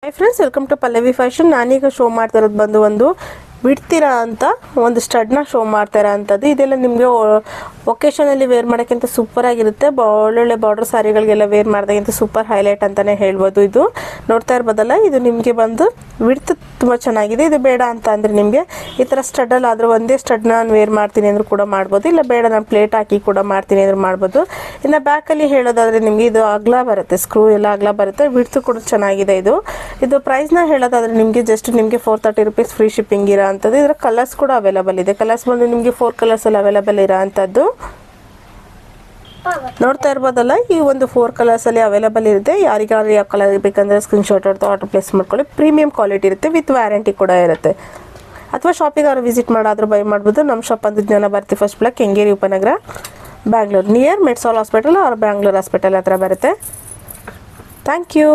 Hi friends, welcome to Pallavi fashion. ನಾನೀಗ show ಮಾಡ್ತಾ ಇರೋದು ಬಂದು ಒಂದು ಬಿಡ್ತೀರಾ ಅಂತ ಒಂದು ಸ್ಟಡ್ನ ಶೋ ಮಾಡ್ತಾರ ಅಂಥದ್ದು. ಇದೆಲ್ಲ ನಿಮಗೆ ಒಕೇಶನಲ್ಲಿ ವೇರ್ ಮಾಡೋಕ್ಕಿಂತ ಸೂಪರ್ ಆಗಿರುತ್ತೆ. ಒಳ್ಳೊಳ್ಳೆ ಬಾರ್ಡರ್ ಸ್ಯಾರಿಗಳಿಗೆಲ್ಲ ವೇರ್ ಮಾಡೋದಕ್ಕಿಂತ ಸೂಪರ್ ಹೈಲೈಟ್ ಅಂತಲೇ ಹೇಳ್ಬೋದು. ಇದು ನೋಡ್ತಾ ಇರ್ಬೋದಲ್ಲ, ಇದು ನಿಮಗೆ ಬಂದು ವಿಡ್ತ್ ತುಂಬ ಚೆನ್ನಾಗಿದೆ. ಇದು ಬೇಡ ಅಂತ ಅಂದರೆ ನಿಮಗೆ ಈ ಥರ ಸ್ಟಡ್ಡಲ್ಲಿ ಆದರೂ ಒಂದೇ ಸ್ಟಡ್ನ ನಾನು ವೇರ್ ಮಾಡ್ತೀನಿ ಅಂದರೂ ಕೂಡ ಮಾಡ್ಬೋದು. ಇಲ್ಲ ಬೇಡ ನಾನು ಪ್ಲೇಟ್ ಹಾಕಿ ಕೂಡ ಮಾಡ್ತೀನಿ ಅಂದರೂ ಮಾಡ್ಬೋದು. ಇನ್ನು ಬ್ಯಾಕಲ್ಲಿ ಹೇಳೋದಾದರೆ ನಿಮಗೆ ಇದು ಅಗಲ ಬರುತ್ತೆ, ಸ್ಕ್ರೂ ಎಲ್ಲ ಅಗಲ ಬರುತ್ತೆ. ವಿಡ್ತ್ ಕೂಡ ಚೆನ್ನಾಗಿದೆ. ಇದು ಪ್ರೈಸ್ನ ಹೇಳೋದಾದರೆ ನಿಮಗೆ ಜಸ್ಟ್ ನಿಮಗೆ 430 ರೂಪೀಸ್ ಫ್ರೀ ಶಿಪ್ಪಿಂಗ್ ಇರೋ ಅಂಥದ್ದು. ಇದರ ಕಲರ್ಸ್ ಕೂಡ ಅವೈಲೇಬಲ್ ಇದೆ. ಕಲರ್ಸ್ ಬಂದು ನಿಮಗೆ 4 ಕಲರ್ಸಲ್ಲಿ ಅವೈಲೇಬಲ್ ಇರೋ ಅಂಥದ್ದು. ನೋಡ್ತಾ ಇರ್ಬೋದಲ್ಲ, ಈ ಒಂದು 4 ಕಲರ್ಸಲ್ಲಿ ಅವೈಲೇಬಲ್ ಇರುತ್ತೆ. ಯಾರಿಗಾರು ಯಾವ ಕಲರ್ ಬೇಕಂದ್ರೆ ಸ್ಕ್ರೀನ್ಶಾಟ್ ಹೊಡೆದು ಆರ್ಡರ್ ಪ್ಲೇಸ್ ಮಾಡ್ಕೊಳ್ಳಿ. ಪ್ರೀಮಿಯಂ ಕ್ವಾಲಿಟಿ ಇರುತ್ತೆ, ವಿತ್ ವ್ಯಾರಂಟಿ ಕೂಡ ಇರುತ್ತೆ. ಅಥವಾ ಶಾಪಿಗೆ ಅವರು ವಿಸಿಟ್ ಮಾಡಾದರೂ ಬೈ ಮಾಡ್ಬೋದು. ನಮ್ಮ ಶಾಪ್ ಅಂದು ಜ್ಞಾನ Bharati first block, Kengeri Upanagara, Bangalore, near Medsol hospital or Bangalore hospital ಹತ್ರ ಬರುತ್ತೆ. Thank you.